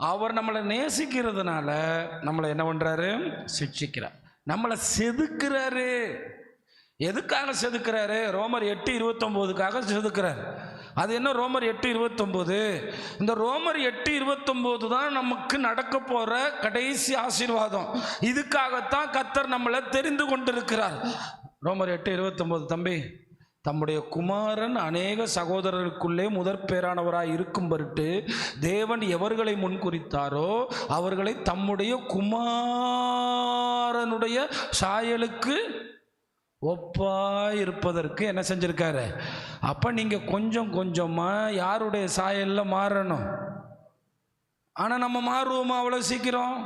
அவர் நம்மளை நேசிக்கிறதுனால நம்மளை என்ன பண்றாரு? சிட்சிக்கிறார், நம்மளை செதுக்கிறாரு. எதுக்காக செதுக்கிறாரு? ரோமர் 8:29 செதுக்கிறார். அது என்ன ரோமர் 8:29? இந்த ரோமர் 8:29 தான் நமக்கு நடக்க போற கடைசி ஆசீர்வாதம். இதுக்காகத்தான் கர்த்தர் நம்மளை தெரிந்து கொண்டிருக்கிறார். ரோமர் 8:29, தம்பி, தம்முடைய குமாரன் அநேக சகோதரருக்குள்ளே முதற் பேரானவராய் இருக்கும் பொருட்டு தேவன் எவர்களை முன்குறித்தாரோ அவர்களை தம்முடைய குமாரனுடைய சாயலுக்கு ஒப்பாய் இருப்பதற்கு என்ன செஞ்சிருக்காரு? அப்ப நீங்க கொஞ்சம் கொஞ்சமா யாருடைய சாயல்ல மாறணும். ஆனா நம்ம மாறுவோமா அவ்வளவு சீக்கிரம்?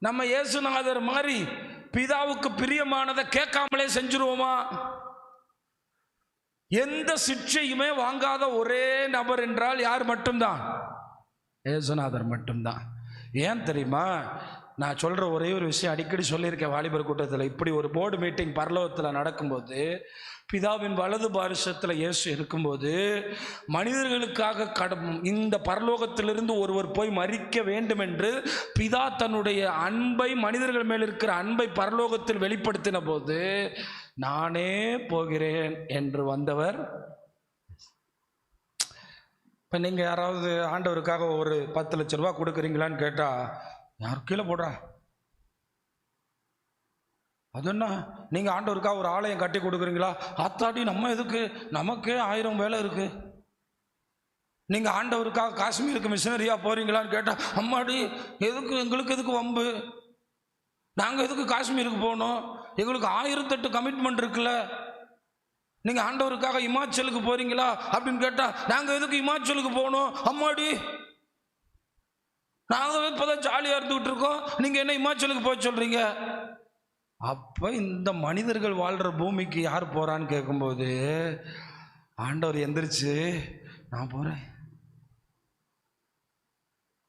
நம்ம இயேசுநாதர் மாதிரி பிதாவுக்கு பிரியமானதை கேட்காமலே செஞ்சிருவோமா? எந்த சிக்ஷையுமே வாங்காத ஒரே நபர் என்றால் யார் மட்டும்தான்? இயேசுநாதர் மட்டும்தான். ஏன் தெரியுமா? நான் சொல்கிற ஒரே ஒரு விஷயம் அடிக்கடி சொல்லியிருக்கேன் வாலிபர் கூட்டத்தில். இப்படி ஒரு போர்டு மீட்டிங் பரலோகத்தில் நடக்கும்போது, பிதாவின் வலது பாரிசத்தில் இயேசு இருக்கும்போது, மனிதர்களுக்காக இந்த பரலோகத்திலிருந்து ஒருவர் போய் மரிக்க வேண்டும் என்று பிதா தன்னுடைய அன்பை, மனிதர்கள் மேல் இருக்கிற அன்பை பரலோகத்தில் வெளிப்படுத்தின போது, நானே போகிறேன் என்று வந்தவர். இப்போ நீங்கள் யாராவது ஆண்டவருக்காக ஒரு 10 லட்ச ரூபா கொடுக்குறீங்களான்னு கேட்டால், யார் கீழே போடுறா? அது என்ன, நீங்கள் ஆண்டவருக்காக ஒரு ஆலயம் கட்டி கொடுக்குறீங்களா? அத்தாடி நம்ம எதுக்கு, நமக்கே 1000 வேலை இருக்கு. நீங்கள் ஆண்டவருக்காக காஷ்மீருக்கு மிஷனரியாக போகிறீங்களான்னு கேட்டால், அம்மாடி எதுக்கு, எங்களுக்கு எதுக்கு வம்பு, நாங்கள் எதுக்கு காஷ்மீருக்கு போகணும், எங்களுக்கு 1008 கமிட்மெண்ட் இருக்குல்ல. நீங்கள் ஆண்டவருக்காக இமாச்சலுக்கு போகிறீங்களா அப்படின்னு கேட்டால், நாங்கள் எதுக்கு இமாச்சலுக்கு போகணும், அம்மாடி நாங்கள் இப்போதான் ஜாலியாக இருந்துகிட்டு இருக்கோம், நீங்கள் என்ன இமாச்சலுக்கு போய் சொல்கிறீங்க? அப்போ இந்த மனிதர்கள் வாழ்கிற பூமிக்கு யார் போகிறான்னு கேட்கும்போது, ஆண்டவர் எந்திரிச்சு, நான் போகிறேன்,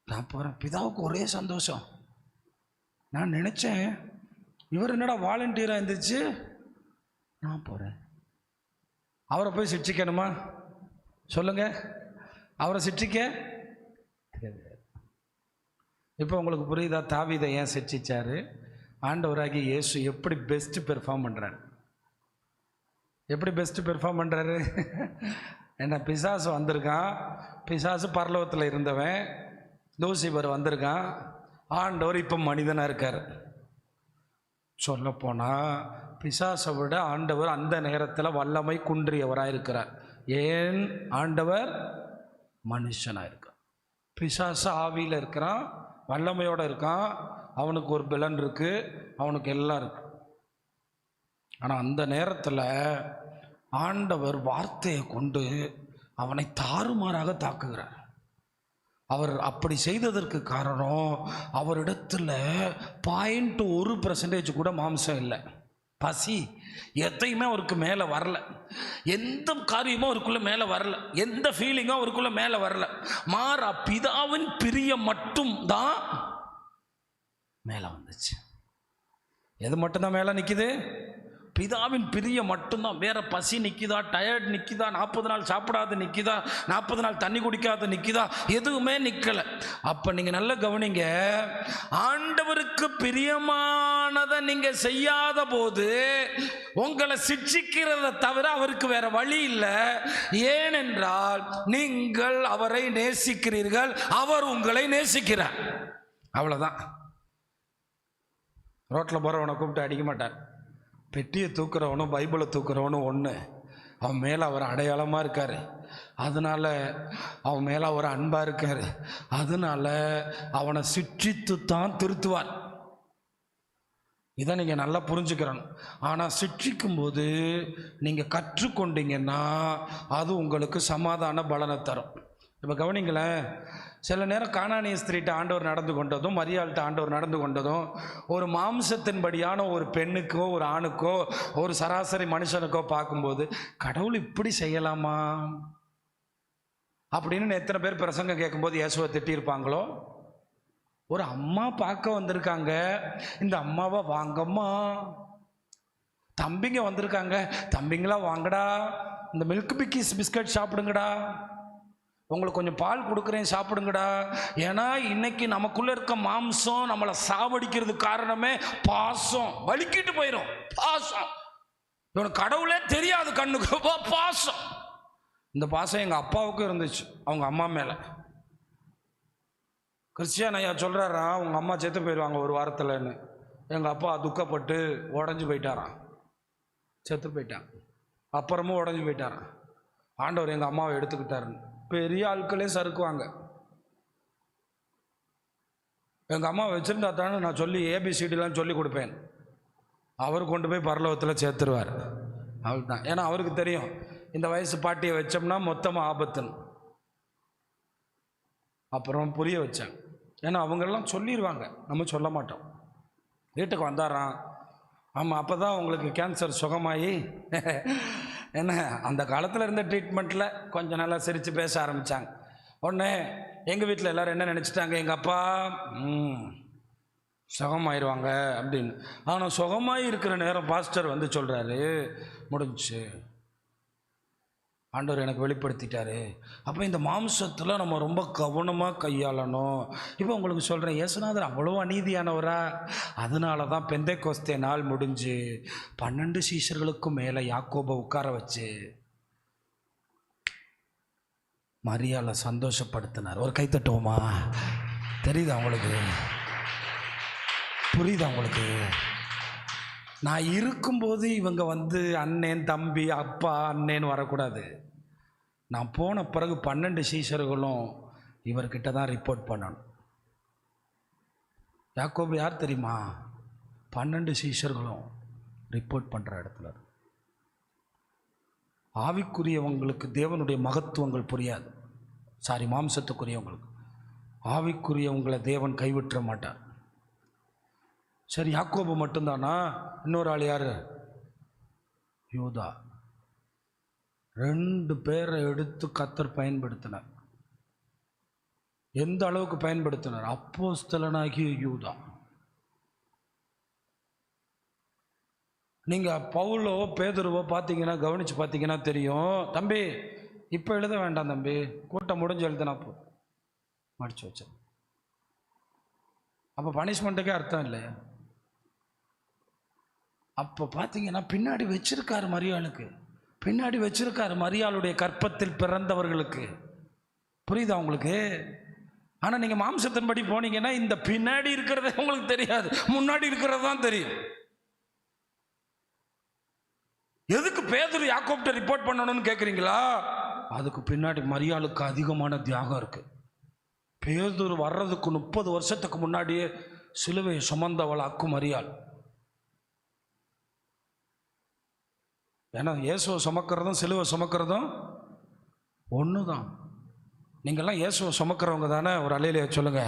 நான் போகிறேன். பிதாவுக்கு ஒரே சந்தோஷம். நான் நினச்சேன், இவர் என்னடா வாலண்டியராக எந்திரிச்சு நான் போகிறேன். அவரை போய் சிட்சிக்கணுமா? சொல்லுங்க, அவரை சிட்சிக்க. இப்போ உங்களுக்கு புரியுதா தாவீதை ஏன் சிட்சிச்சாரு? ஆண்டவராகி இயேசு எப்படி பெஸ்ட் பெர்ஃபார்ம் பண்ணுறாரு, எப்படி பெஸ்ட் பெர்ஃபார்ம் பண்ணுறாரு? என்ன, பிசாசு வந்திருக்கான், பிசாசு பரலோகத்தில் இருந்தவன், லூசிபர் வந்திருக்கான், ஆண்டவர் இப்போ மனிதனாக இருக்கார். சொல்லப்போனால் பிசாசை விட ஆண்டவர் அந்த நேரத்தில் வல்லமை குன்றியவராக இருக்கிறார். ஏன்? ஆண்டவர் மனுஷனாக இருக்கார். பிசாசு ஆவியில் இருக்கிறான், வல்லமையோடு இருக்கான், அவனுக்கு ஒரு பலன் இருக்கு, அவனுக்கு எல்லாம் இருக்கு. ஆனால் அந்த நேரத்தில் ஆண்டவர் வார்த்தையை கொண்டு அவனை தாறுமாறாக தாக்குகிறார். அவர் அப்படி செய்ததற்கு காரணம், அவரிடத்துல 0.1% கூட மாம்சம் இல்லை. பசி எதையுமே அவருக்கு மேலே வரல, எந்த காரியமும் அவருக்குள்ள மேலே வரல, எந்த ஃபீலிங்கும் அவருக்குள்ள மேலே வரல. மாறா பிதாவின் பிரியம் மட்டும் தான் மேலே வந்துச்சு. எது மட்டும்தான் மேலே நிற்குது? பிதாவின் பிரியம் மட்டும்தான். வேற பசி நிற்கிதா, டயர்ட் நிற்கிதா, 40 நாள் சாப்பிடாத நிற்கிதா, 40 நாள் தண்ணி குடிக்காத நிற்கிதா, எதுவுமே நிற்கலை. அப்போ நீங்கள் நல்ல கவனிங்க, ஆண்டவருக்கு பிரியமானதை நீங்கள் செய்யாத போது உங்களை சிட்சிக்கிறத தவிர அவருக்கு வேற வழி இல்லை. ஏனென்றால் நீங்கள் அவரை நேசிக்கிறீர்கள், அவர் உங்களை நேசிக்கிறார். அவ்வளோதான். ரோட்டில் போகிறவனை கூப்பிட்டு அடிக்க மாட்டார். பெட்டியை தூக்குறவனும் பைபிளை தூக்குறவனும் ஒன்று. அவன் மேலே அவர் அடையாளமாக இருக்கார், அதனால அவன் மேலே அவர் அன்பாக இருக்கார், அதனால அவனை சிட்சித்து தான் திருத்துவார். இதை நீங்கள் நல்லா புரிஞ்சுக்கிறணும். ஆனால் சிட்சிக்கும்போது நீங்கள் கற்றுக்கொண்டீங்கன்னா அது உங்களுக்கு சமாதான பலனை தரும். இப்போ கவனிங்களேன், சில நேரம் கானானிய ஸ்திரீட்ட ஆண்டவர் நடந்து கொண்டதும், மரியாள்கிட்ட ஆண்டவர் நடந்து கொண்டதும், ஒரு மாம்சத்தின்படியான ஒரு பெண்ணுக்கோ ஒரு ஆணுக்கோ ஒரு சராசரி மனுஷனுக்கோ பார்க்கும்போது, கடவுள் இப்படி செய்யலாமா அப்படின்னு எத்தனை பேர் பிரசங்கம் கேட்கும்போது இயேசுவை திட்டியிருப்பாங்களோ? ஒரு அம்மா பார்க்க வந்திருக்காங்க, இந்த அம்மாவை வாங்கம்மா, தம்பிங்க வந்திருக்காங்க, தம்பிங்களா வாங்கடா, இந்த மில்க் பிக்கிஸ் பிஸ்கட் சாப்பிடுங்கடா, உங்களுக்கு கொஞ்சம் பால் கொடுக்குறேன் சாப்பிடுங்கடா. ஏன்னா இன்னைக்கு நமக்குள்ள இருக்க மாம்சம் நம்மளை சாவடிக்கிறதுக்கு காரணமே பாசம். வலிக்கிட்டு போயிடும் பாசம். இவனுக்கு கடவுளே தெரியாது கண்ணுக்கு பாசம். இந்த பாசம் எங்கள் அப்பாவுக்கும் இருந்துச்சு அவங்க அம்மா மேலே. கிறிஸ்டியான் ஐயா சொல்கிறாரா, அவங்க அம்மா செத்து போயிடுவாங்க ஒரு வாரத்தில்னு. எங்கள் அப்பா துக்கப்பட்டு உடஞ்சி போயிட்டாரான், செத்து போயிட்டான். அப்புறமும் உடஞ்சி போயிட்டாரான். ஆண்டவர் எங்கள் அம்மாவை எடுத்துக்கிட்டாருன்னு. பெரிய ஆட்களே சறுக்குவாங்க. எங்கள் அம்மா வச்சுருந்தா தானே நான் சொல்லி ஏபிசிடிலாம் சொல்லி கொடுப்பேன். அவர் கொண்டு போய் பரலோகத்தில் சேர்த்துருவார். அவள் தான். ஏன்னா அவருக்கு தெரியும் இந்த வயசு பாட்டியை வச்சோம்னா மொத்தமாக ஆபத்துன்னு. அப்புறம் புரிய வச்சேன். ஏன்னா அவங்கெல்லாம் சொல்லிடுவாங்க, நம்ம சொல்ல மாட்டோம். வீட்டுக்கு வந்தாராம். ஆமாம், அப்போ தான் உங்களுக்கு கேன்சர் சுகமாகி என்ன அந்த காலத்தில் இருந்த ட்ரீட்மெண்ட்டில் கொஞ்சம் நல்லா சிரித்து பேச ஆரம்பித்தாங்க. உடனே எங்கள் வீட்டில் எல்லோரும் என்ன நினச்சிட்டாங்க, எங்கள் அப்பா சுகமாயிருவாங்க அப்படின்னு. ஆனால் சுகமாகி இருக்கிற நேரம் பாஸ்டர் வந்து சொல்கிறாரு, முடிஞ்சிச்சு, ஆண்டவர் எனக்கு வெளிப்படுத்திட்டாரு. அப்போ இந்த மாம்சத்தில் நம்ம ரொம்ப கவனமாக கையாளணும். இப்போ உங்களுக்கு சொல்கிறேன், இயேசுநாதர் அவ்வளோ அநீதியானவரா? அதனால தான் பெந்தைக்கோஸ்தே நாள் முடிஞ்சு 12 சீஷர்களுக்கும் மேலே யாக்கோபை உட்கார வச்சு மரியாதை சந்தோஷப்படுத்தினார். ஒரு கைத்தட்டுவோமா? தெரியுதா உங்களுக்கு? புரியுதா உங்களுக்கு? நான் இருக்கும்போது இவங்க வந்து அண்ணன் தம்பி அப்பா அண்ணேன்னு வரக்கூடாது. நான் போன பிறகு 12 சீஷர்களும் இவர்கிட்ட தான் ரிப்போர்ட் பண்ணணும். யாக்கோபு யார் தெரியுமா? 12 சீஷர்களும் ரிப்போர்ட் பண்ணுற இடத்துல. ஆவிக்குரியவங்களுக்கு தேவனுடைய மகத்துவங்கள் புரியாது. மாம்சத்துக்குரியவங்களுக்கு. ஆவிக்குரியவங்களை தேவன் கைவிட்ட மாட்டார். சரி, யாக்கோபு மட்டும்தானா? இன்னொரு ஆள் யார்? யூதா. 2 பேரை எடுத்து கர்த்தர் பயன்படுத்தினார். எந்த அளவுக்கு பயன்படுத்தினார்? அப்போஸ்தலனாகிய யூதா. நீங்கள் பவுலோ பேதுருவோ பார்த்தீங்கன்னா, கவனித்து பார்த்தீங்கன்னா தெரியும். தம்பி இப்போ எழுத வேண்டாம் தம்பி, கூட்டம் முடிஞ்சு எழுதுனா போ, மடிச்சு வச்ச. அப்போ பனிஷ்மெண்ட்டுக்கே அர்த்தம் இல்லையா? அப்போ பார்த்தீங்கன்னா பின்னாடி வச்சிருக்காரு மரியாளுக்கு, பின்னாடி வச்சிருக்காரு மரியாளுடைய கற்பத்தில் பிறந்தவர்களுக்கு. புரியுதா உங்களுக்கு? ஆனால் நீங்கள் மாம்சத்தின்படி போனீங்கன்னா இந்த பின்னாடி இருக்கிறதே உங்களுக்கு தெரியாது, முன்னாடி இருக்கிறது தான் தெரியும். எதுக்கு பேதுரு யாக்கோப்ட்ட ரிப்போர்ட் பண்ணணும்னு கேட்குறீங்களா? அதுக்கு பின்னாடி மரியாளுக்கு அதிகமான தியாகம் இருக்கு. பேதுரு வர்றதுக்கு 30 வருஷத்துக்கு முன்னாடியே சிலுவையை சுமந்தவள் அக்கு மரியாள். ஏன்னா இயேசுவை சுமக்கிறதும் சிலுவை சுமக்கிறதும் ஒன்று தான். நீங்கள்லாம் இயேசுவை சுமக்கிறவங்க தானே? ஒரு அல்லேலூயா சொல்லுங்க.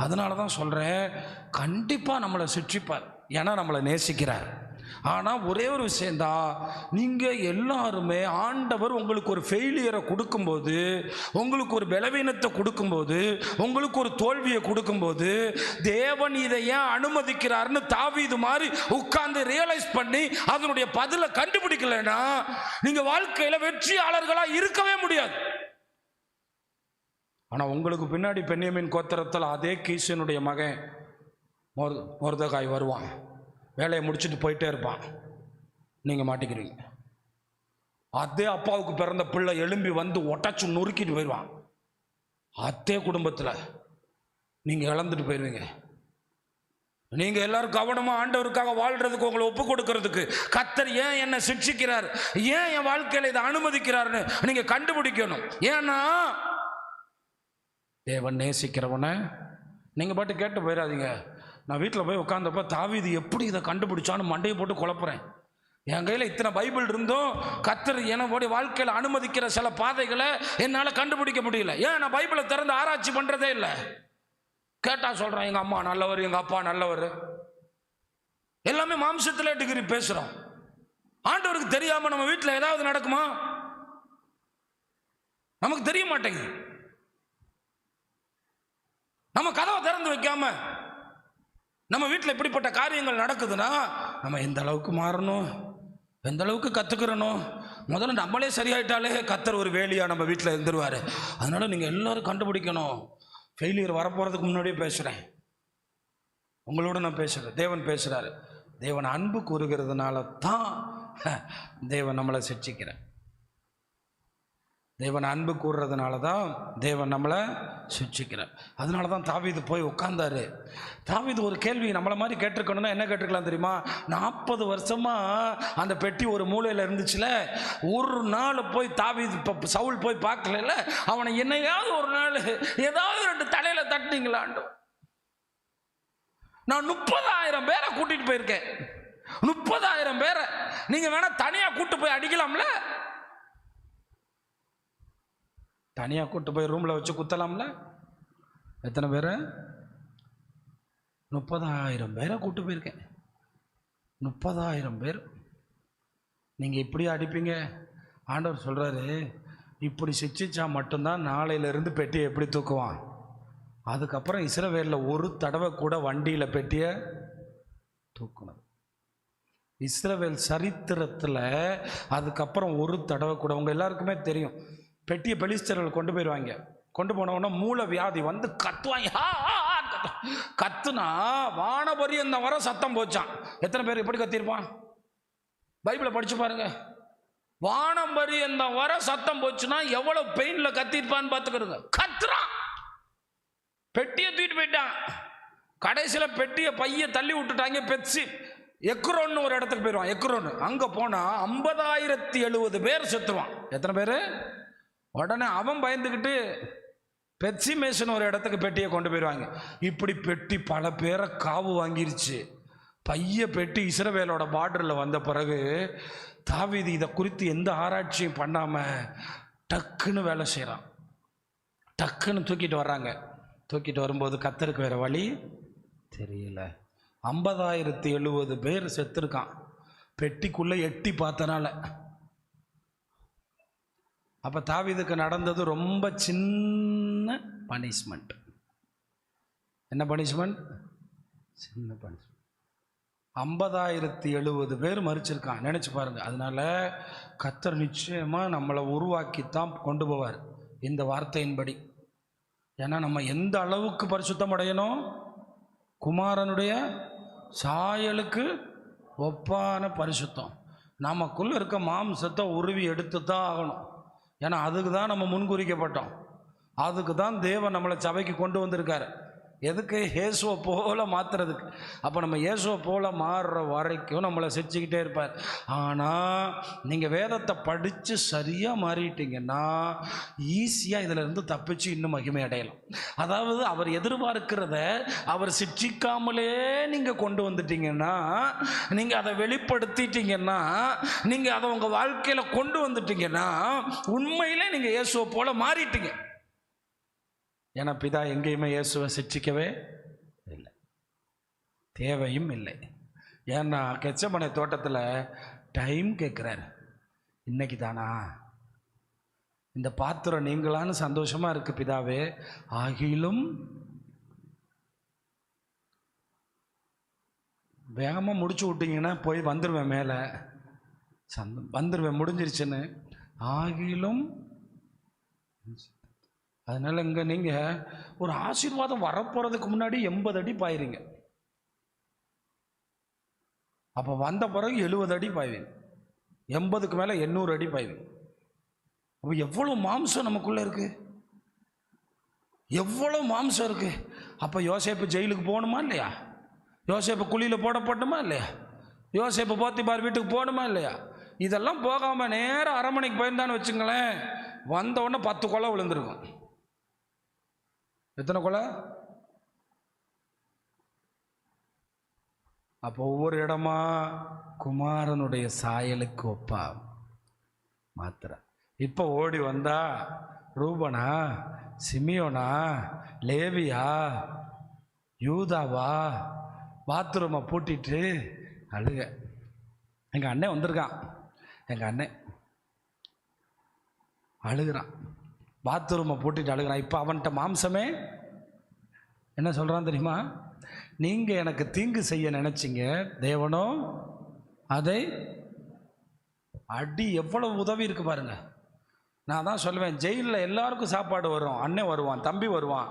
அதனால தான் சொல்கிறேன், கண்டிப்பாக நம்மளை சிட்சிப்பார். ஏன்னா நம்மளை நேசிக்கிறார். ஆனால் ஒரே ஒரு விஷயந்தான், நீங்கள் எல்லாருமே ஆண்டவர் உங்களுக்கு ஒரு ஃபெயிலியரை கொடுக்கும்போது, உங்களுக்கு ஒரு பலவீனத்தை கொடுக்கும்போது, உங்களுக்கு ஒரு தோல்வியை கொடுக்கும்போது, தேவன் இதை ஏன் அனுமதிக்கிறார்னு தாவீது மாதிரி உட்கார்ந்து ரியலைஸ் பண்ணி அதனுடைய பதிலை கண்டுபிடிக்கலைன்னா நீங்கள் வாழ்க்கையில் வெற்றியாளர்களாக இருக்கவே முடியாது. ஆனால் உங்களுக்கு பின்னாடி பென்யமீன் கோத்திரத்தில் அதே கீசனுடைய மகன் மொர்தெகாய் வருவான், வேலையை முடிச்சுட்டு போயிட்டே இருப்பான். நீங்கள் மாட்டிக்கிறீங்க. அதே அப்பாவுக்கு பிறந்த பிள்ளை எழும்பி வந்து ஒட்டச்சு நொறுக்கிட்டு போயிடுவான். அதே குடும்பத்தில் நீங்கள் இழந்துட்டு போயிடுவீங்க. நீங்கள் எல்லாரும் கவனமாக ஆண்டவருக்காக வாழ்கிறதுக்கு, உங்களை ஒப்பு கொடுக்கறதுக்கு கர்த்தர் ஏன் என்னை சிட்சிக்கிறார், ஏன் என் வாழ்க்கையில் இதை அனுமதிக்கிறார்னு நீங்கள் கண்டுபிடிக்கணும். ஏன்னா தேவன் நேசிக்கிறவனை நீங்கள் பாட்டு கேட்டு போயிடாதீங்க. நான் வீட்டில் போய் உட்காந்தப்போ தாவீது எப்படி இதை கண்டுபிடிச்சான்னு மண்டையை போட்டு குழப்புறேன். என் கையில் இத்தனை பைபிள் இருந்தும் கர்த்தர் என்னோடைய வாழ்க்கையில் அனுமதிக்கிற சில பாதைகளை என்னால் கண்டுபிடிக்க முடியல. ஏன் நான் பைபிளை திறந்து ஆராய்ச்சி பண்ணுறதே இல்லை. கேட்டால் சொல்கிறேன், எங்கள் அம்மா நல்லவர், எங்கள் அப்பா நல்லவர், எல்லாமே மாம்சத்தில் டிகிரி பேசுகிறோம். ஆண்டவருக்கு தெரியாமல் நம்ம வீட்டில் ஏதாவது நடக்குமா? நமக்கு தெரிய மாட்டேங்குது. நம்ம கதவை திறந்து வைக்காம நம்ம வீட்டில் இப்படிப்பட்ட காரியங்கள் நடக்குதுன்னா நம்ம எந்த அளவுக்கு மாறணும், எந்த அளவுக்கு கற்றுக்கிறணும். முதல்ல நம்மளே சரியாயிட்டாலே கர்த்தர் ஒரு வேலியாக நம்ம வீட்டில் இருந்துருவார். அதனால் நீங்கள் எல்லோரும் கண்டுபிடிக்கணும். ஃபெயிலியர் வரப்போகிறதுக்கு முன்னாடியே பேசுகிறேன், உங்களோட நான் பேசுகிறேன். தேவன் பேசுகிறாரு. தேவன் அன்பு கூறுகிறதுனால தான் தேவன் நம்மளை சிட்சிக்கிறேன். தேவன் அன்பு கூறுறதுனால தான் தேவன் நம்மளை சிட்சிக்கிறார். அதனால தான் தாவீது போய் உட்கார்ந்தாரு. தாவீது ஒரு கேள்வி நம்மளை மாதிரி கேட்டிருக்கணும்னா என்ன கேட்டிருக்கலாம் தெரியுமா? 40 வருஷமாக அந்த பெட்டி ஒரு மூலையில் இருந்துச்சுல, ஒரு நாள் போய் தாவீது இப்போ சவுல் போய் பார்க்கல, அவனை என்னையாவது ஒரு நாள் ஏதாவது 2 தலையில் தட்டினீங்களாண்டு. நான் 30,000 பேரை கூட்டிகிட்டு போயிருக்கேன். 30,000 பேரை நீங்கள் வேணால் தனியாக கூட்டு போய் அடிக்கலாம்ல, தனியாக கூட்டு போய் ரூமில் வச்சு குத்தலாம்ல. எத்தனை பேர்? 30,000 பேரை கூட்டு போயிருக்கேன். 30,000 பேர். நீங்கள் இப்படி அடிப்பீங்க? ஆண்டவர் சொல்கிறாரு, இப்படி சிச்சிச்சா மட்டும்தான் நாளையிலேருந்து பெட்டியை எப்படி தூக்குவான். அதுக்கப்புறம் இஸ்ரவேலில் ஒரு தடவை கூட வண்டியில் பெட்டியை தூக்கணும். இஸ்ரவேல் சரித்திரத்தில் அதுக்கப்புறம் ஒரு தடவை கூட, உங்கள் எல்லாருக்குமே தெரியும், பெட்டியை பெலிஸ்தர்கள் கொண்டு போயிடுவாங்க. கொண்டு போனவொன்னா மூல வியாதி வந்து கத்துவாங்க. கத்துனா வானபரியந்த வர சத்தம் போச்சான். எத்தனை பேர் எப்படி கத்திருப்பான்? பைபிளை படிச்சு பாருங்க. வானபரியந்த வர சத்தம் போச்சுன்னா எவ்வளவு பெயின்ல கத்திருப்பான்னு பார்த்துக்கிறோங்க. கத்துறான், பெட்டியை தூக்கிட்டு போயிட்டான். கடைசியில் பெட்டியை பைய தள்ளி விட்டுட்டாங்க. பெட்சி எக்ரோன்னு ஒரு இடத்துக்கு போயிடுவான். எக்ரோன்னு அங்கே போனால் 50,070 பேர் செத்துருவான். எத்தனை பேர்? உடனே அவன் பயந்துக்கிட்டு பெட்சி மேசன் ஒரு இடத்துக்கு பெட்டியை கொண்டு போயிடுவாங்க. இப்படி பெட்டி பல பேரை காவு வாங்கிருச்சு. பைய பெட்டி இஸ்ரவேலோட பார்டரில் வந்த பிறகு தாவீது இதை குறித்து எந்த ஆராய்ச்சியும் பண்ணாமல் டக்குன்னு வேலை செய்கிறான். டக்குன்னு தூக்கிட்டு வர்றாங்க. தூக்கிட்டு வரும்போது கர்த்தருக்கு வேறு வழி தெரியல. 50,070 பேர் செத்துருக்கான் பெட்டிக்குள்ளே எட்டி பார்த்தனால. அப்போ தாவீதுக்கு நடந்தது ரொம்ப சின்ன பனிஷ்மெண்ட். என்ன பனிஷ்மெண்ட்? சின்ன பனிஷ்மெண்ட். 50,070 பேர் மரிச்சிருக்கான். நினச்சி பாருங்கள். அதனால கர்த்தர் நிச்சயமாக நம்மளை உருவாக்கித்தான் கொண்டு போவார் இந்த வார்த்தையின்படி. ஏன்னா நம்ம எந்த அளவுக்கு பரிசுத்தம் அடையணும்? குமாரனுடைய சாயலுக்கு ஒப்பான பரிசுத்தம். நமக்குள்ளே இருக்க மாம்சத்தை உருவி எடுத்து தான் ஆகணும். ஏன்னா அதுக்கு தான் நம்ம முன்குறிக்கப்பட்டோம். அதுக்கு தான் தேவன் நம்மளை சபைக்கு கொண்டு வந்திருக்காரு. எதுக்கு? இயேசுவை போல மாற்றுறதுக்கு. அப்போ நம்ம இயேசுவை போல மாறுற வரைக்கும் நம்மளை சிரிச்சுக்கிட்டே இருப்பார். ஆனால் நீங்கள் வேதத்தை படித்து சரியாக மாறிட்டீங்கன்னா ஈஸியாக இதிலிருந்து தப்பிச்சு இன்னும் மகிமை அடையலாம். அதாவது அவர் எதிர்பார்க்கிறத அவர் சிரிச்சிக்காமலே நீங்கள் கொண்டு வந்துட்டீங்கன்னா, நீங்கள் அதை வெளிப்படுத்திட்டீங்கன்னா, நீங்கள் அதை உங்கள் வாழ்க்கையில் கொண்டு வந்துட்டீங்கன்னா உண்மையிலே நீங்கள் இயேசுவை போல மாறிட்டீங்க. ஏன்னா பிதா எங்கேயுமே இயேசுவை சிட்சிக்கவே இல்லை, தேவையும் இல்லை. ஏன்னா கெத்செமனே தோட்டத்தில் டைம் கேட்குறாரு. இன்னைக்கு தானா இந்த பாத்திரம் நீங்களான்னு சந்தோஷமாக இருக்குது பிதாவே, ஆகிலும் வேகமாக முடிச்சு விட்டீங்கன்னா போய் வந்துடுவேன் மேலே, வந்துடுவேன் முடிஞ்சிருச்சுன்னு. ஆகிலும் அதனால் இங்கே நீங்கள் ஒரு ஆசீர்வாதம் வரப்போகிறதுக்கு முன்னாடி 80 அடி பாயிருங்க. அப்போ வந்த பிறகு 70 அடி பாய்வீங்க. 80க்கு மேலே 800 அடி பாய்வீங்க. அப்போ எவ்வளோ மாம்சம் நமக்குள்ளே இருக்குது, எவ்வளோ மாம்சம் இருக்குது. அப்போ யோசேப்பு ஜெயிலுக்கு போகணுமா இல்லையா? யோசேப்பு குழியில் போடப்பட்டுமா இல்லையா? யோசேப்பு போத்திபார் வீட்டுக்கு போகணுமா இல்லையா? இதெல்லாம் போகாமல் நேராக அரண்மனைக்கு போயிருந்தான்னு வச்சுங்களேன், வந்த உடனே 10 கொலை விழுந்திருக்கும். எத்தனை கொலை? அப்போ ஒவ்வொரு இடமா குமாரனுடைய சாயலுக்கு ஒப்பா மாத்திர. இப்போ ஓடி வந்தா ரூபனா, சிமியோனா, லேவியா, யூதாவா பாத்ரூமை பூட்டிட்டு அழுக. எங்கள் அண்ணன் வந்திருக்கான், எங்கள் அண்ணன் அழுகிறான், பாத்ரூமை பூட்டிட்டு அழுகிறான். இப்போ அவன்கிட்ட மாம்சமே என்ன சொல்கிறான் தெரியுமா? நீங்கள் எனக்கு தீங்கு செய்ய நினச்சிங்க, தேவனோ அதை அடி எவ்வளவு உதவி இருக்கு பாருங்க. நான் தான் சொல்லுவேன், ஜெயிலில் எல்லாருக்கும் சாப்பாடு வரும், அண்ணன் வருவான், தம்பி வருவான்,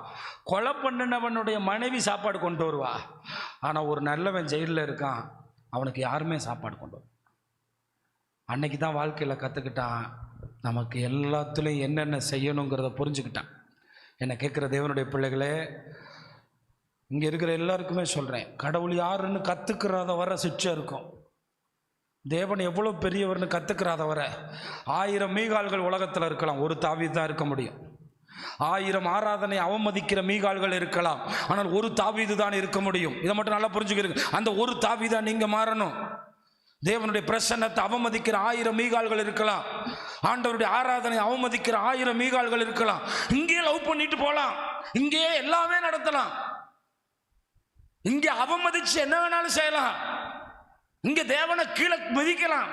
கொலை பண்ணினவனுடைய மனைவி சாப்பாடு கொண்டு வருவா. ஆனால் ஒரு நல்லவன் ஜெயிலில் இருக்கான், அவனுக்கு யாருமே சாப்பாடு கொண்டு வரும். அன்னைக்கு தான் வாழ்க்கையில் கற்றுக்கிட்டான், நமக்கு எல்லாத்துலேயும் என்னென்ன செய்யணுங்கிறத புரிஞ்சுக்கிட்டான். என்னை கேட்குற தேவனுடைய பிள்ளைகளே, இங்கே இருக்கிற எல்லாருக்குமே சொல்கிறேன், கடவுள் யாருன்னு கற்றுக்கிறத வர சிக்ஷை இருக்கும். தேவன் எவ்வளோ பெரியவர்னு கற்றுக்கிறாத வர 1000 மீகால்கள் உலகத்தில் இருக்கலாம், ஒரு தாவீது தான் இருக்க முடியும். 1000 ஆராதனை அவமதிக்கிற மீகால்கள் இருக்கலாம், ஆனால் ஒரு தாவீது தான் இருக்க முடியும். இதை மட்டும் நல்லா புரிஞ்சுக்கிறீங்க. அந்த ஒரு தாவீதா நீங்கள் மாறணும். தேவனுடைய பிரசன்னத்தை அவமதிக்கிற 1000 மீகால்கள் இருக்கலாம், ஆண்டவருடைய ஆராதனை அவமதிக்கிற 1000 மீகால்கள் இருக்கலாம். இங்கே லவ் பண்ணிட்டு போகலாம், இங்கே எல்லாமே நடத்தலாம், இங்கே அவமதிச்சு என்ன வேணாலும் செய்யலாம், இங்கே தேவனை கீழே மிதிக்கலாம்.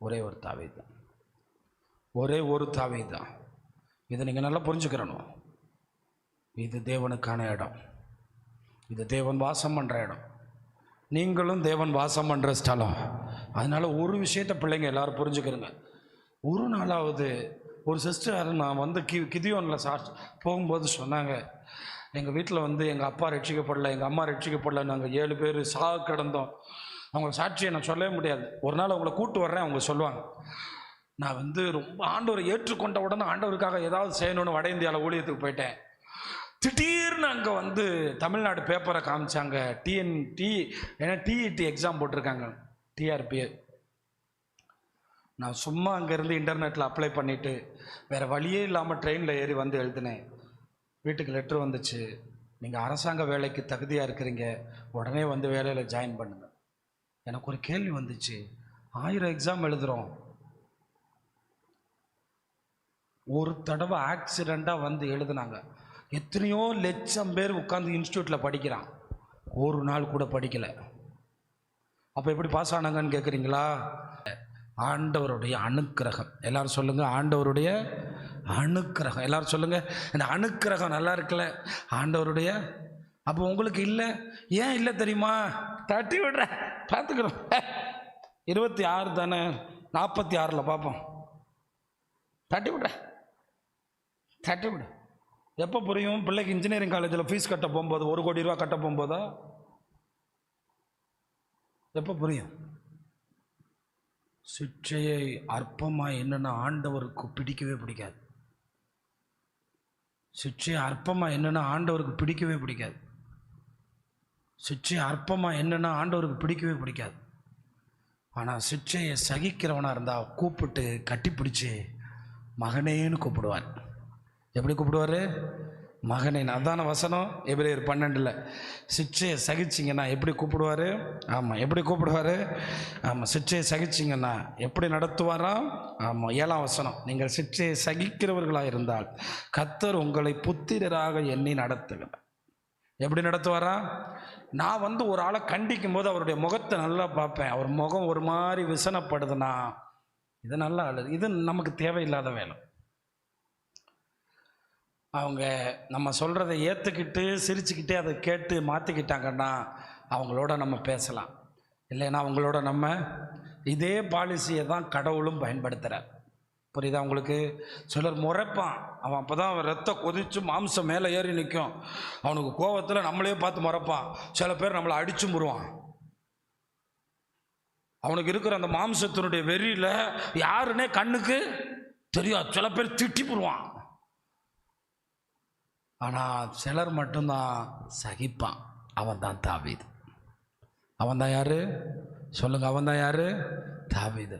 ஒரே ஒரு தாவீது தான், ஒரே ஒரு தாவீது தான். இதை நீங்கள் நல்லா புரிஞ்சுக்கிறணும். இது தேவனுக்கான இடம், இது தேவன் வாசம் பண்ணுற இடம், நீங்களும் தேவன் வாசம் பண்ணுற ஸ்தலம். அதனால் ஒரு விஷயத்தை பிள்ளைங்க எல்லோரும் புரிஞ்சுக்கிறங்க. ஒரு நாளாவது ஒரு சிஸ்டர் நான் வந்து கிதியோனில் போகும்போது சொன்னாங்க, எங்கள் வீட்டில் எங்கள் அப்பா ரட்சிக்கப்படலை, எங்கள் அம்மா ரட்சிக்கப்படலை, நாங்கள் 7 பேர் சாக கிடந்தோம். அவங்க சாட்சியை நான் சொல்லவே முடியாது. ஒரு நாள் அவங்கள கூப்பிட்டு வர்றேன், அவங்க சொல்லுவாங்க, நான் ரொம்ப ஆண்டவரை ஏற்றுக்கொண்ட உடனே ஆண்டவருக்காக ஏதாவது செய்யணும்னு வட இந்தியாவில் ஊழியத்துக்கு போயிட்டேன். திடீர்னு அங்கே தமிழ்நாடு பேப்பரை காமிச்சாங்க, டிஇடி எக்ஸாம் போட்டிருக்காங்க, டிஆர்பிஏ. நான் சும்மா அங்கேருந்து இன்டர்நெட்டில் அப்ளை பண்ணிவிட்டு வேறு வழியே இல்லாமல் ட்ரெயினில் ஏறி எழுதினேன். வீட்டுக்கு லெட்ரு வந்துச்சு, நீங்கள் அரசாங்க வேலைக்கு தகுதியாக இருக்கிறீங்க, உடனே வேலையில் ஜாயின் பண்ணுங்க. எனக்கு ஒரு கேள்வி வந்துச்சு, 1000 எக்ஸாம் எழுதுகிறோம், ஒரு தடவை ஆக்சிடெண்ட்டாக எழுதுனாங்க. எத்தனையோ லட்சம் பேர் உட்காந்து இன்ஸ்டியூட்டில் படிக்கிறான், ஒரு நாள் கூட படிக்கலை. அப்போ எப்படி பாஸ் ஆனாங்கன்னு கேட்குறீங்களா? ஆண்டவருடைய அனுக்கிரகம். எல்லாரும் சொல்லுங்கள், ஆண்டவருடைய அனுக்கிரகம். எல்லாரும் சொல்லுங்கள், இந்த அனுக்கிரகம் நல்லா இருக்குல்ல, ஆண்டவருடைய. அப்போ உங்களுக்கு இல்லை, ஏன் இல்லை தெரியுமா? தட்டி விடுற பார்த்துக்கிறோம். 26 தானே, 46 பார்ப்போம். தட்டி விடுற, தட்டி விடு. எப்போ புரியும்? பிள்ளைக்கு இன்ஜினியரிங் காலேஜில் ஃபீஸ் கட்ட போகும்போது, 1 கோடி ரூபா கட்ட போகும்போதா? எப்போ புரியும்? சிற்றையை அற்பமாக என்னென்னா ஆண்டவருக்கு பிடிக்கவே பிடிக்காது. சிற்றை அற்பமாக என்னென்னா ஆண்டவருக்கு பிடிக்கவே பிடிக்காது. சிற்றை அற்பமாக என்னென்னா ஆண்டவருக்கு பிடிக்கவே பிடிக்காது. ஆனால் சிற்றையை சகிக்கிறவனாக இருந்தால் கூப்பிட்டு கட்டிப்பிடிச்சு மகனேன்னு கூப்பிடுவார். எப்படி கூப்பிடுவார்? மகனே. அதான வசனம் எபிரேயர் 12. சிற்றையை சகிச்சிங்கன்னா எப்படி கூப்பிடுவார்? ஆமாம், எப்படி கூப்பிடுவார்? ஆமாம், சிற்றையை சகிச்சிங்கன்னா எப்படி நடத்துவாராம்? ஆமாம், 7ஆம் வசனம், நீங்கள் சிற்றையை சகிக்கிறவர்களாக இருந்தால் கர்த்தர் உங்களை புத்திரராக எண்ணி நடத்துகிறார். எப்படி நடத்துவாரா? நான் ஒரு ஆளை கண்டிக்கும் போது அவருடைய முகத்தை நல்லா பார்ப்பேன். அவர் முகம் ஒரு மாதிரி விசனப்படுதுன்னா இது நல்லா அல்லது இது நமக்கு தேவையில்லாத வேலை. அவங்க நம்ம சொல்கிறத ஏற்றுக்கிட்டு சிரிச்சுக்கிட்டே அதை கேட்டு மாற்றிக்கிட்டாங்கன்னா அவங்களோட நம்ம பேசலாம். இல்லைன்னா அவங்களோட நம்ம இதே பாலிசியை தான் கடவுளும் பயன்படுத்துகிறார். புரியுதா உங்களுக்கு? சிலர் முறைப்பான், அவன் அப்போ தான் ரத்தம் கொதித்து மாம்சம் மேலே ஏறி நிற்கும். அவனுக்கு கோபத்தில் நம்மளே பார்த்து முறைப்பான். சில பேர் நம்மளை அடிச்சு முறுவான். அவனுக்கு இருக்கிற அந்த மாம்சத்தினுடைய வெறியில் யாருன்னே கண்ணுக்கு தெரியாது. சில பேர் திட்டி போடுவான். ஆனால் சிலர் மட்டும்தான் சகிப்பான். அவன் தான் தாவீது. அவன் தான் யார் சொல்லுங்கள்? அவன் தான் யார்? தாவீது.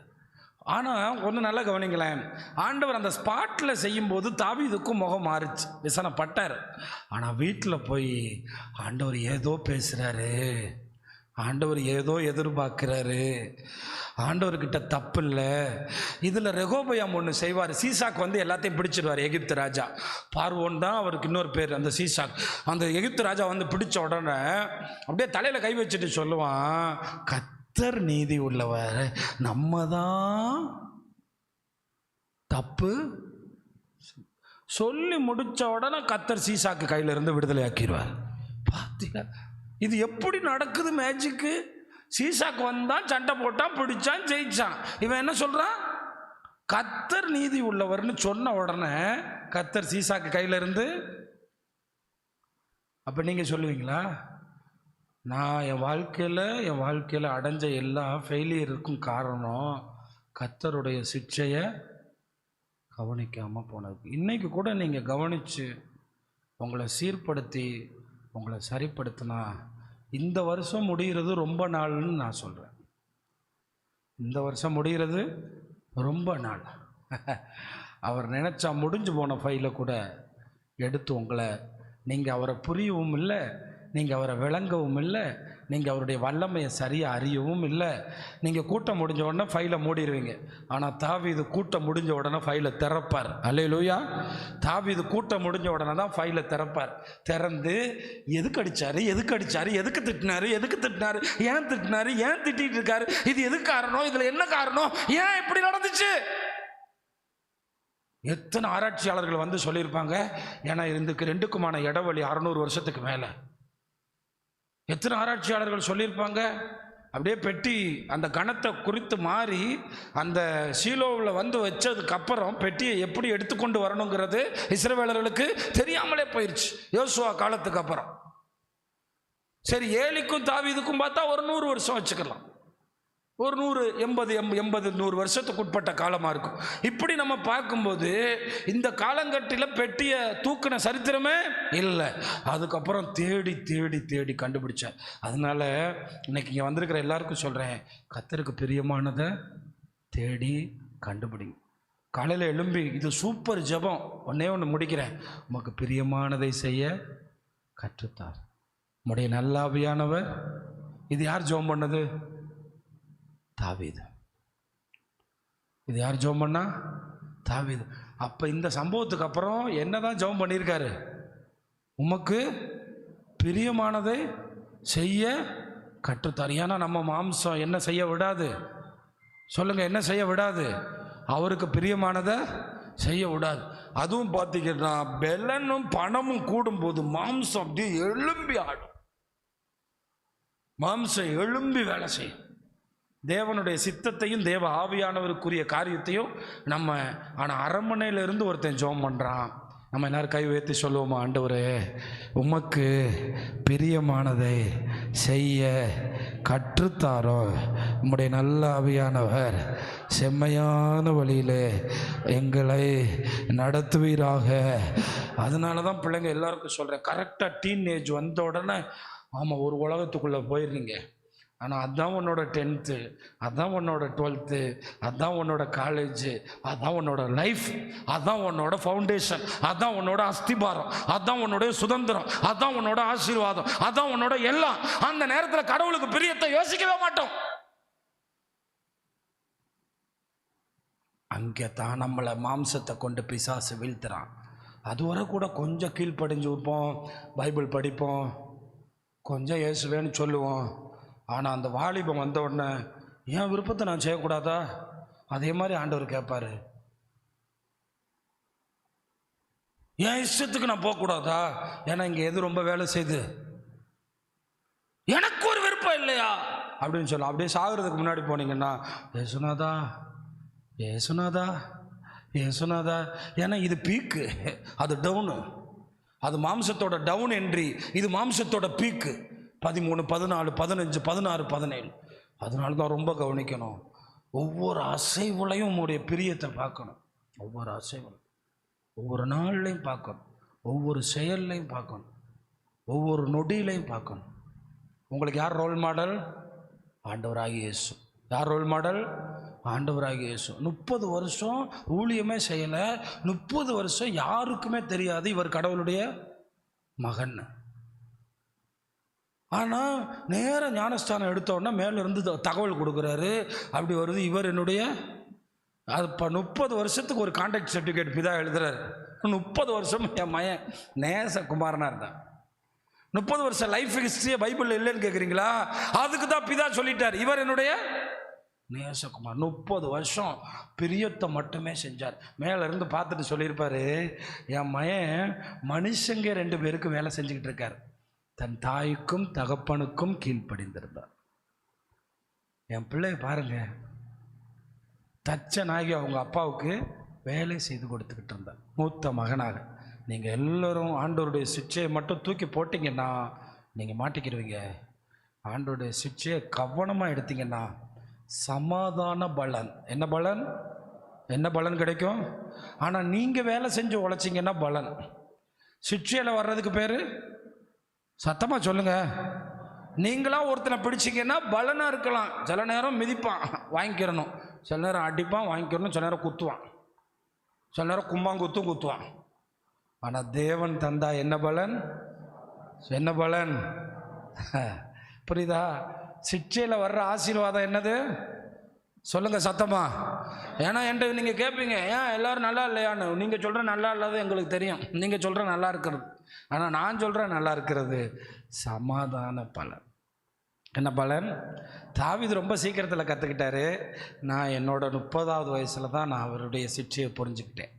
ஆனால் ஒன்று நல்லா கவனிங்களேன், ஆண்டவர் அந்த ஸ்பாட்டில் செய்யும்போது தாவீதுக்கும் முகம் மாறிச்சு, விசனப்பட்டார். ஆனால் வீட்டில் போய் ஆண்டவர் ஏதோ பேசுகிறாரு, ஆண்டவர் ஏதோ எதிர்பார்க்குறாரு, ஆண்டவர்கிட்ட தப்பு இல்லை. இதில் ரெகோபயாம் ஒன்று செய்வார். சீசாக் எல்லாத்தையும் பிடிச்சிடுவார். எகிப்து ராஜா பார்வோன் தான் அவருக்கு இன்னொரு பேர். அந்த சீசாக் அந்த எகிப்து ராஜா பிடிச்ச உடனே அப்படியே தலையில் கை வச்சுட்டு சொல்லுவான், கர்த்தர் நீதி உள்ளவர், நம்ம தான் தப்பு. சொல்லி முடித்த உடனே கர்த்தர் சீசாக்கு கையிலிருந்து விடுதலை ஆக்கிடுவார். பார்த்தீங்க, இது எப்படி நடக்குது? மேஜிக்கு. சீசாக்கு வந்தான், சண்டை போட்டான், பிடிச்சான், ஜெயிச்சான். இவன் என்ன சொல்றான்? கர்த்தர் நீதி உள்ளவர்னு சொன்ன உடனே கர்த்தர் சீசாக்கு கையில இருந்து. அப்ப நீங்க சொல்லுவீங்களா, நான் என் வாழ்க்கையில் அடைஞ்ச எல்லா ஃபெயிலியருக்கும் காரணம் கர்த்தருடைய சிக்ஷையை கவனிக்காமல் போனது. இன்னைக்கு கூட நீங்கள் கவனித்து உங்களை சீர்படுத்தி உங்களை சரிப்படுத்தினா இந்த வருஷம் முடிகிறது ரொம்ப நாள்னு நான் சொல்கிறேன். இந்த வருஷம் முடிகிறது ரொம்ப நாள். அவர் நினச்சா முடிஞ்சு போன ஃபைலை கூட எடுத்து உங்களை, நீங்கள் அவரை புரியவும் இல்லை, நீங்கள் அவரை விளங்கவும் இல்லை, நீங்கள் அவருடைய வல்லமையை சரியாக அறியவும் இல்லை. நீங்கள் கூட்டம் முடிஞ்ச உடனே ஃபைலை மூடிடுவீங்க. ஆனால் தாவீது கூட்டம் முடிஞ்ச உடனே ஃபைலை திறப்பார். அல்லேலூயா. தாவீது கூட்டம் முடிஞ்ச உடனே தான் ஃபைலை திறப்பார். திறந்து எதுக்கு அடித்தார், எதுக்கு திட்டினாரு, ஏன் திட்டிகிட்டு இருக்காரு, இது எதுக்கு காரணம், இதில் என்ன காரணம், ஏன் இப்படி நடந்துச்சு. எத்தனை ஆராய்ச்சியாளர்கள் வந்து சொல்லியிருப்பாங்க. ஏன்னா இதுக்கு ரெண்டுக்குமான இடைவெளி 600 வருஷத்துக்கு மேலே. எத்தனை ஆராய்ச்சியாளர்கள் சொல்லியிருப்பாங்க. அப்படியே பெட்டி அந்த கணத்தை குறித்து மாறி அந்த சீலோவில் வந்து வச்சதுக்கு அப்புறம் பெட்டியை எப்படி எடுத்துக்கொண்டு வரணுங்கிறது இஸ்ரவேலர்களுக்கு தெரியாமலே போயிடுச்சு யோசுவா காலத்துக்கு அப்புறம். சரி, ஏலிக்கும் தாவீதுக்கும் பார்த்தா ஒரு 100 வருஷம் வச்சுக்கலாம், ஒரு 100 வருஷத்துக்கு உட்பட்ட காலமாக இருக்கும். இப்படி நம்ம பார்க்கும்போது இந்த காலங்கட்டில் பெட்டியை தூக்கின சரித்திரமே இல்லை. அதுக்கப்புறம் தேடி கண்டுபிடிச்சேன். அதனால இன்னைக்கு இங்கே வந்திருக்கிற எல்லாருக்கும் சொல்கிறேன், கர்த்தருக்கு பிரியமானதை தேடி கண்டுபிடிங்க. காலையில் எழும்பி, இது சூப்பர் ஜெபம், ஒன்று முடிக்கிறேன். உமக்கு பிரியமானதை செய்ய கற்றுத்தார் உம்முடைய நல்லாவியானவர். இது யார் ஜெபம் பண்ணது? தாவீது. இது யார் ஜெபம் பண்ணா? தாவீது. அப்போ இந்த சம்பவத்துக்கு அப்புறம் என்னதான் ஜெபம் பண்ணியிருக்காரு? உமக்கு பிரியமானதை செய்ய கற்றுத்தார். ஏன்னா நம்ம மாம்சம் என்ன செய்ய விடாது? சொல்லுங்க, என்ன செய்ய விடாது? அவருக்கு பிரியமானதை செய்ய விடாது. அதுவும் பார்த்தீங்கன்னா பெலனும் பணமும் கூடும்போது மாம்சம் அப்படியே எழும்பி ஆடும். மாம்சம் எழும்பி வேலை செய்யும். தேவனுடைய சித்தத்தையும் தேவ ஆவியானவருக்குரிய காரியத்தையும் நம்ம, ஆனால் அரண்மனையிலிருந்து ஒருத்தன் ஜெபம் பண்ணுறான். நம்ம எல்லாரும் கை உயர்த்தி சொல்லுவோமா, ஆண்டவரே உமக்கு பிரியமானதை செய்ய கற்றுத்தாரோ, உம்முடைய நல்ல ஆவியானவர் செம்மையான வழியிலே எங்களை நடத்துவீராக. அதனால தான் பிள்ளைங்க எல்லாருக்கும் சொல்கிறேன், கரெக்டாக டீனேஜ் வந்த உடனே ஆமாம் ஒரு உலகத்துக்குள்ளே போயிடுறீங்க. ஆனால் அதுதான் உன்னோட 10th, அதுதான் உன்னோட 12th, அதுதான் உன்னோட காலேஜ், அதுதான் உன்னோட லைஃப், அதுதான் உன்னோட ஃபவுண்டேஷன், அதுதான் உன்னோட அஸ்திபாரம், அதுதான் உன்னோட சுதந்திரம், அதுதான் உன்னோட ஆசீர்வாதம், அதுதான் உன்னோட எல்லாம். அந்த நேரத்தில் கடவுளுக்கு பிரியத்தை யோசிக்கவே மாட்டோம். அங்கே தான் நம்மளை மாம்சத்தை கொண்டு பிசாசு வீழ்த்துறான். அதுவரை கூட கொஞ்சம் கீழ்ப்படிஞ்சு வைப்போம், பைபிள் படிப்போம், கொஞ்சம் இயேசுவேன்னு சொல்லுவோம். ஆனால் அந்த வாலிபம் வந்த உடனே என் விருப்பத்தை நான் செய்யக்கூடாதா? அதே மாதிரி ஆண்டவர் கேட்பாரு, என் இஷ்டத்துக்கு நான் போகக்கூடாதா? ஏன்னா இங்கே எது ரொம்ப வேலை செய்யுது, எனக்கு ஒரு விருப்பம் இல்லையா அப்படின்னு சொல்ல. அப்படியே சாகிறதுக்கு முன்னாடி போனீங்கன்னா ஏசுநாதா ஏசுநாதா ஏசுநாதா. ஏன்னா இது பீக்கு, அது டவுனு. அது மாம்சத்தோட டவுன் என்ட்ரி, இது மாம்சத்தோட பீக்கு. 13, 14, 15, 16, 17. அதனால தான் ரொம்ப கவனிக்கணும். ஒவ்வொரு அசைவுலையும் உங்களுடைய பிரியத்தை பார்க்கணும். ஒவ்வொரு அசைவும், ஒவ்வொரு நாள்லையும் பார்க்கணும், ஒவ்வொரு செயல்லையும் பார்க்கணும், ஒவ்வொரு நொடியிலையும் பார்க்கணும். உங்களுக்கு யார் ரோல் மாடல்? ஆண்டவராகிய இயேசு. யார் ரோல் மாடல்? ஆண்டவராகிய இயேசு. 30 வருஷம் ஊழியமே செய்யலை, 30 வருஷம் யாருக்குமே தெரியாது இவர் கடவுளுடைய மகன். ஆனால் நேர ஞானஸ்தானம் எடுத்தோடனே மேலேருந்து தகவல் கொடுக்குறாரு. அப்படி வருது, இவர் என்னுடைய, அது இப்போ 30 வருஷத்துக்கு ஒரு கான்டாக்ட் சர்டிஃபிகேட் பிதா எழுதுறாரு. 30 வருஷம் என் மயன் நேசகுமாரனாக இருந்தான். 30 வருஷம் லைஃப் ஹிஸ்ட்ரியை பைபிள் இல்லைன்னு கேட்குறீங்களா? அதுக்கு தான் பிதா சொல்லிட்டார், இவர் என்னுடைய நேசகுமார். 30 வருஷம் பிரியத்தை மட்டுமே செஞ்சார். மேலேருந்து பார்த்துட்டு சொல்லியிருப்பாரு, என் மயன் மனுஷங்க 2 பேருக்கு வேலை செஞ்சுக்கிட்டு இருக்கார். தன் தாய்க்கும் தகப்பனுக்கும் கீழ்ப்படிந்திருந்தார். என் பிள்ளைய பாருங்க, தச்சனாகி அவங்க அப்பாவுக்கு வேலை செய்து கொடுத்துக்கிட்டு இருந்தார், மூத்த மகனாக. நீங்கள் எல்லோரும் ஆண்டவருடைய சிக்ஷையை மட்டும் தூக்கி போட்டிங்கன்னா நீங்கள் மாட்டிக்கிடுவீங்க. ஆண்டவருடைய சிக்ஷையை கவனமாக எடுத்தீங்கன்னா சமாதான பலன். என்ன பலன்? என்ன பலன் கிடைக்கும்? ஆனால் நீங்கள் வேலை செஞ்சு உழைச்சிங்கன்னா பலன். சிக்ஷையில் வர்றதுக்கு பேர், சத்தமாக சொல்லுங்கள், நீங்களா ஒருத்தனை பிடிச்சிங்கன்னா பலனாக இருக்கலாம். சில நேரம் மிதிப்பான், வாங்கிக்கிறணும். சில நேரம் அடிப்பான், வாங்கிக்கிறணும். சில நேரம் குத்துவான், சில நேரம் கும்பாங்குத்தும் குத்துவான். ஆனால் தேவன் தந்தா என்ன பலன்? என்ன பலன்? புரியுதா? சிக்ஷையில் வர்ற ஆசீர்வாதம் என்னது? சொல்லுங்க சத்தமா. ஏன்னா என்கிட்ட நீங்கள் கேட்பீங்க, ஏன் எல்லோரும் நல்லா இல்லையான்னு. நீங்கள் சொல்கிற நல்லா இல்லாத எங்களுக்கு தெரியும், நீங்கள் சொல்கிற நல்லா இருக்கிறது. ஆனால் நான் சொல்கிறேன் நல்லா இருக்கிறது சமாதான பலன். என்ன பலன்? தாவீது ரொம்ப சீக்கிரத்தில் கற்றுக்கிட்டாரு. நான் என்னோட 30வது வயசில் தான் நான் அவருடைய சிக்ஷையை புரிஞ்சுக்கிட்டேன்.